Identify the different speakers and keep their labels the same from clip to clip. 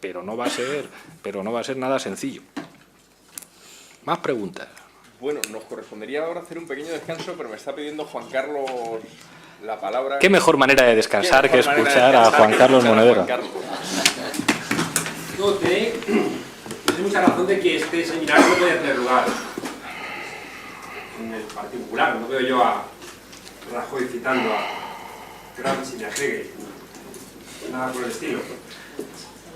Speaker 1: pero no va a ser nada sencillo. Más preguntas.
Speaker 2: Bueno, nos correspondería ahora hacer un pequeño descanso, pero me está pidiendo Juan Carlos la palabra.
Speaker 1: ¿Qué mejor manera de descansar que escuchar a Juan Carlos Monedero?
Speaker 3: No, tenéis mucha razón de que este seminario no puede tener lugar en el particular. No veo yo a Rajoy citando a Gramsci ni a Hegel, nada por el estilo.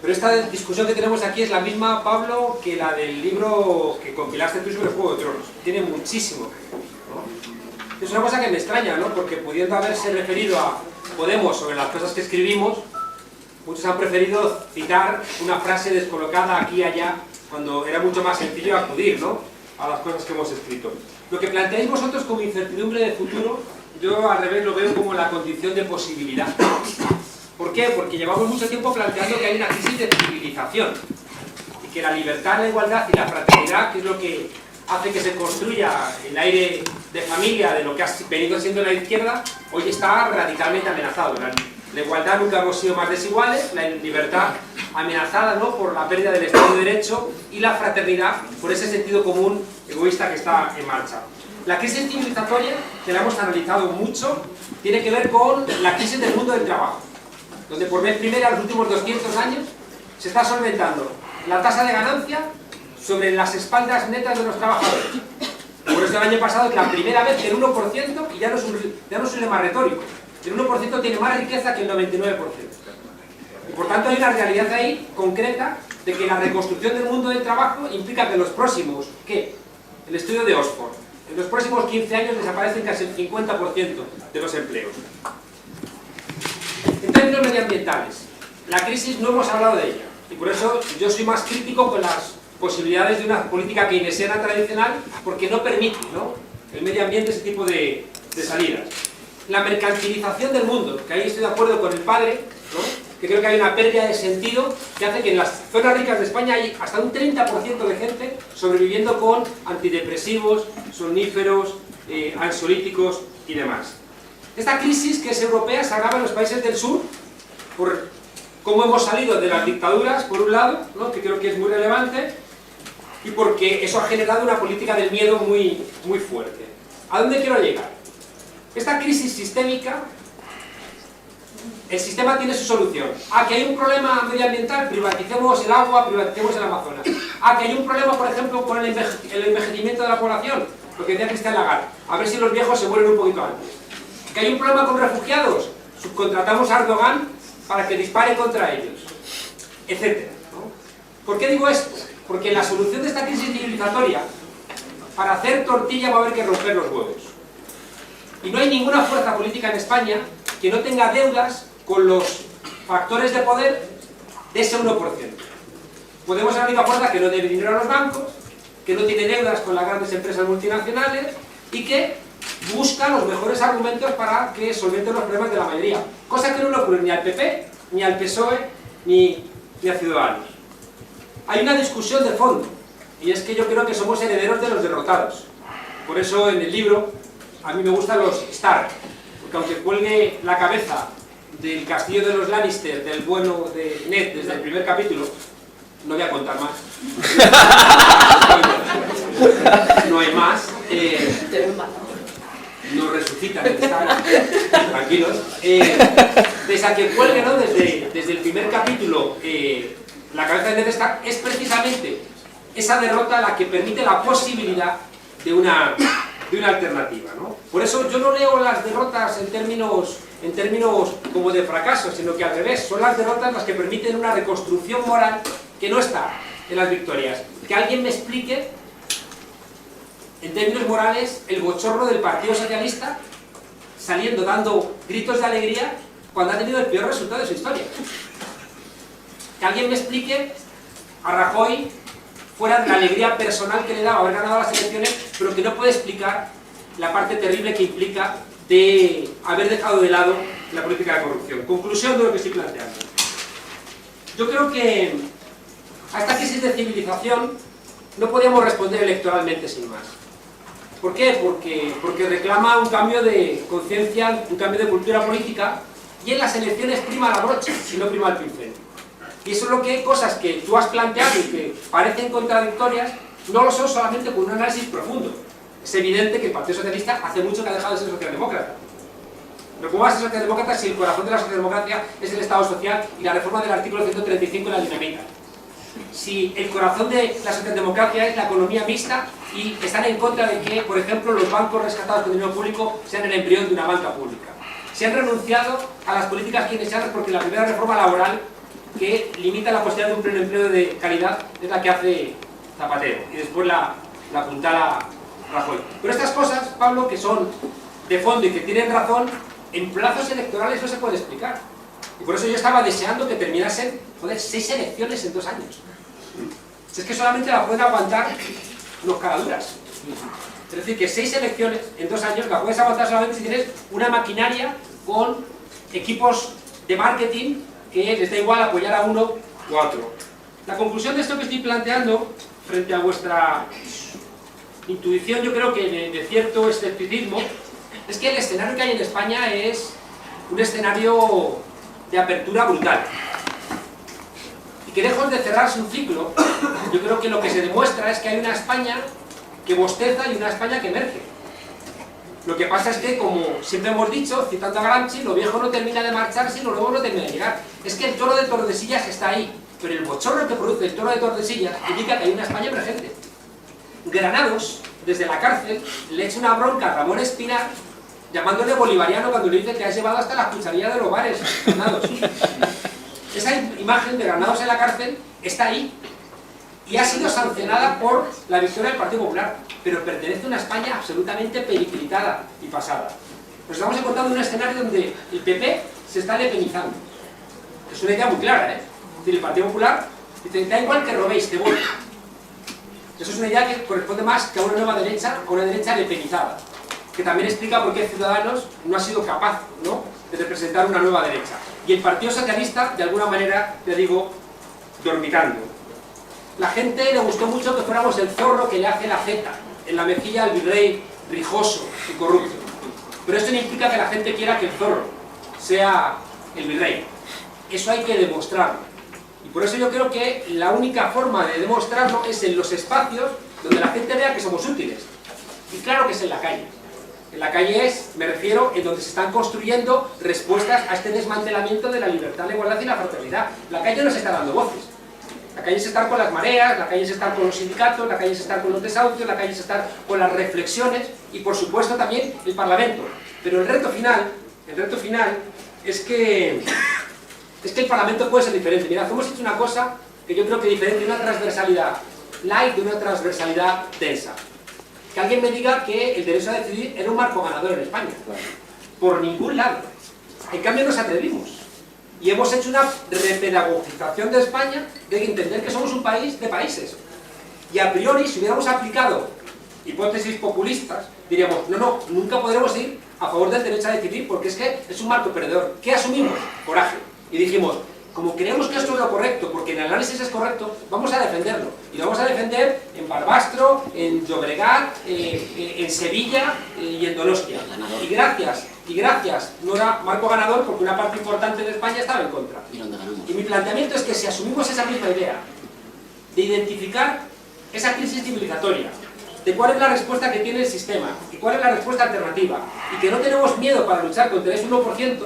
Speaker 3: Pero esta discusión que tenemos aquí es la misma, Pablo, que la del libro que compilaste tú sobre Juego de Tronos. Tiene muchísimo que ver, ¿no? Es una cosa que me extraña, ¿no? Porque pudiendo haberse referido a Podemos sobre las cosas que escribimos, muchos han preferido citar una frase descolocada aquí y allá, cuando era mucho más sencillo acudir, ¿no?, a las cosas que hemos escrito. Lo que planteáis vosotros como incertidumbre de futuro, yo al revés lo veo como la condición de posibilidad. ¿Por qué? Porque llevamos mucho tiempo planteando que hay una crisis de civilización y que la libertad, la igualdad y la fraternidad, que es lo que hace que se construya el aire de familia de lo que ha venido siendo la izquierda, hoy está radicalmente amenazado. La igualdad nunca hemos sido más desiguales, la libertad amenazada, ¿no?, por la pérdida del Estado de Derecho, y la fraternidad por ese sentido común egoísta que está en marcha. La crisis civilizatoria, que la hemos analizado mucho, tiene que ver con la crisis del mundo del trabajo, donde por vez primera en los últimos 200 años se está solventando la tasa de ganancia sobre las espaldas netas de los trabajadores. Por eso el año pasado es la primera vez que el 1%, y ya no es un lema retórico, el 1% tiene más riqueza que el 99%. Y por tanto hay una realidad ahí concreta de que la reconstrucción del mundo del trabajo implica que los próximos, ¿qué? El estudio de Oxford, en los próximos 15 años desaparecen casi el 50% de los empleos. En términos medioambientales, la crisis no hemos hablado de ella, y por eso yo soy más crítico con las posibilidades de una política keynesiana tradicional, porque no permite, ¿no?, el medio ambiente ese tipo de salidas. La mercantilización del mundo, que ahí estoy de acuerdo con el padre, ¿no?, que creo que hay una pérdida de sentido que hace que en las zonas ricas de España hay hasta un 30% de gente sobreviviendo con antidepresivos, somníferos, ansiolíticos y demás. Esta crisis, que es europea, se agrava en los países del sur por cómo hemos salido de las dictaduras, por un lado, ¿no?, que creo que es muy relevante, y porque eso ha generado una política del miedo muy, muy fuerte. ¿A dónde quiero llegar? Esta crisis sistémica, el sistema tiene su solución. ¿A que hay un problema medioambiental? Privaticemos el agua, privaticemos el Amazonas. ¿A que hay un problema, por ejemplo, con el envejecimiento de la población? Lo que decía Cristian Lagarde, a ver si los viejos se mueren un poquito antes. ¿Que hay un problema con refugiados? Subcontratamos a Erdogan para que dispare contra ellos, etcétera, ¿no? ¿Por qué digo esto? Porque la solución de esta crisis civilizatoria, para hacer tortilla va a haber que romper los huevos. Y no hay ninguna fuerza política en España que no tenga deudas con los factores de poder de ese 1%. Podemos ser la única fuerza que no debe dinero a los bancos, que no tiene deudas con las grandes empresas multinacionales y que busca los mejores argumentos para que solventen los problemas de la mayoría. Cosa que no le ocurre ni al PP, ni al PSOE, ni a Ciudadanos. Hay una discusión de fondo, y es que yo creo que somos herederos de los derrotados. Por eso en el libro a mí me gustan los Stark, porque aunque cuelgue la cabeza del castillo de los Lannister, del bueno de Ned desde el primer capítulo, no voy a contar más. No hay más. Nos resucitan en Stark, tranquilos. Desde a que cuelgue, ¿no?, desde el primer capítulo, la cabeza de Ned Stark, es precisamente esa derrota la que permite la posibilidad de una alternativa, ¿no? Por eso yo no leo las derrotas en términos como de fracaso, sino que al revés, son las derrotas las que permiten una reconstrucción moral que no está en las victorias. Que alguien me explique, en términos morales, el bochorno del Partido Socialista saliendo, dando gritos de alegría cuando ha tenido el peor resultado de su historia. Que alguien me explique a Rajoy fuera de la alegría personal que le daba haber ganado las elecciones, pero que no puede explicar la parte terrible que implica de haber dejado de lado la política de corrupción. Conclusión de lo que estoy planteando. Yo creo que a esta crisis de civilización no podíamos responder electoralmente sin más. ¿Por qué? Porque reclama un cambio de conciencia, un cambio de cultura política, y en las elecciones prima la brocha y no prima el pincel. Y eso es lo que cosas que tú has planteado y que parecen contradictorias, no lo son solamente con un análisis profundo. Es evidente que el Partido Socialista hace mucho que ha dejado de ser socialdemócrata. Pero ¿cómo va a ser socialdemócrata si el corazón de la socialdemocracia es el Estado social y la reforma del artículo 135 en la dinamita? Si el corazón de la socialdemocracia es la economía mixta y están en contra de que, por ejemplo, los bancos rescatados con dinero público sean el embrión de una banca pública. Se han renunciado a las políticas keynesianas porque la primera reforma laboral que limita la posibilidad de un pleno empleo de calidad es la que hace Zapatero y después la apuntala Rajoy. Pero estas cosas, Pablo, que son de fondo y que tienen razón, en plazos electorales no se puede explicar. Y por eso yo estaba deseando que terminasen, joder, 6 elecciones en 2 años. Si es que solamente la pueden aguantar los caraduras. Es decir, que 6 elecciones en 2 años la puedes aguantar solamente si tienes una maquinaria con equipos de marketing que les da igual apoyar a uno o a otro. La conclusión de esto que estoy planteando, frente a vuestra intuición, yo creo que de cierto escepticismo, es que el escenario que hay en España es un escenario de apertura brutal. Y que lejos de cerrarse un ciclo, yo creo que lo que se demuestra es que hay una España que bosteza y una España que emerge. Lo que pasa es que, como siempre hemos dicho, citando a Gramsci, lo viejo no termina de marcharse y lo nuevo no termina de llegar. Es que el toro de Tordesillas está ahí, pero el bochorno que produce el toro de Tordesillas indica que hay una España emergente. Granados, desde la cárcel, le echa una bronca a Ramón Espinar, llamándole bolivariano cuando le dice que has llevado hasta las cucharillas de los bares, Granados. Esa imagen de Granados en la cárcel está ahí y ha sido sancionada por la victoria del Partido Popular, pero pertenece a una España absolutamente periclitada y pasada. Nos estamos encontrando en un escenario donde el PP se está lepenizando. Es una idea muy clara, ¿eh? Es decir, el Partido Popular dice, da igual que robéis, te voy. Eso es una idea que corresponde más que a una nueva derecha, a una derecha lepenizada, que también explica por qué Ciudadanos no ha sido capaz, ¿no?, de representar una nueva derecha. Y el Partido Socialista, de alguna manera, te digo, dormitando. La gente le gustó mucho que fuéramos el zorro que le hace la zeta en la mejilla al virrey rijoso y corrupto. Pero esto no implica que la gente quiera que el zorro sea el virrey. Eso hay que demostrarlo. Y por eso yo creo que la única forma de demostrarlo es en los espacios donde la gente vea que somos útiles. Y claro que es en la calle. En la calle es, me refiero, en donde se están construyendo respuestas a este desmantelamiento de la libertad, la igualdad y la fraternidad. La calle no se está dando voces. La calle es estar con las mareas, la calle es estar con los sindicatos, la calle es estar con los desahucios, la calle es estar con las reflexiones y, por supuesto, también el Parlamento. Pero el reto final es que el Parlamento puede ser diferente. Mirad, hemos hecho una cosa que yo creo que diferente, una transversalidad light de una transversalidad densa. Que alguien me diga que el derecho a decidir era un marco ganador en España. Por ningún lado. En cambio nos atrevimos. Y hemos hecho una repedagogización de España de entender que somos un país de países. Y a priori, si hubiéramos aplicado hipótesis populistas, diríamos, no, nunca podremos ir a favor del derecho a decidir porque es que es un marco perdedor. ¿Qué asumimos? Coraje. Y dijimos, como creemos que esto es lo correcto, porque el análisis es correcto, vamos a defenderlo. Y lo vamos a defender en Barbastro, en Llobregat, en Sevilla y en Donostia. Y gracias, no era marco ganador porque una parte importante de España estaba en contra. Y mi planteamiento es que si asumimos esa misma idea de identificar esa crisis civilizatoria, de cuál es la respuesta que tiene el sistema y cuál es la respuesta alternativa, y que no tenemos miedo para luchar contra ese 1%,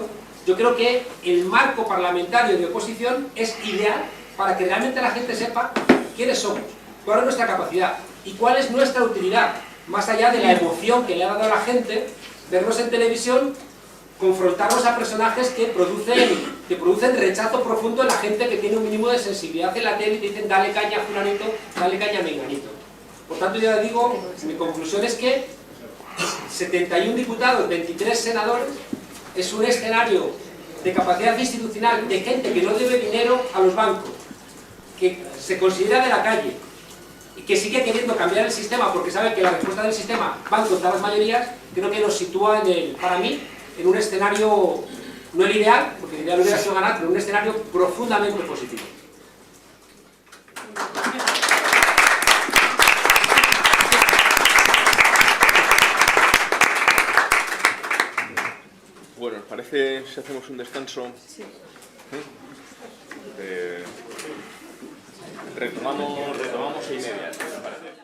Speaker 3: yo creo que el marco parlamentario de oposición es ideal para que realmente la gente sepa quiénes somos, cuál es nuestra capacidad y cuál es nuestra utilidad, más allá de la emoción que le ha dado a la gente vernos en televisión, confrontarnos a personajes que producen rechazo profundo en la gente que tiene un mínimo de sensibilidad en la tele y te dicen dale caña a fulanito, dale caña a menganito. Por tanto, yo digo, mi conclusión es que 71 diputados, 23 senadores, es un escenario de capacidad institucional de gente que no debe dinero a los bancos, que se considera de la calle y que sigue queriendo cambiar el sistema porque sabe que la respuesta del sistema va contra las mayorías. Creo que nos sitúa para mí, en un escenario, no el ideal, porque el ideal hubiera sido ganar, pero un escenario profundamente positivo.
Speaker 2: Bueno, ¿os parece si hacemos un descanso?
Speaker 4: Sí.
Speaker 2: ¿Eh? retomamos 6:30.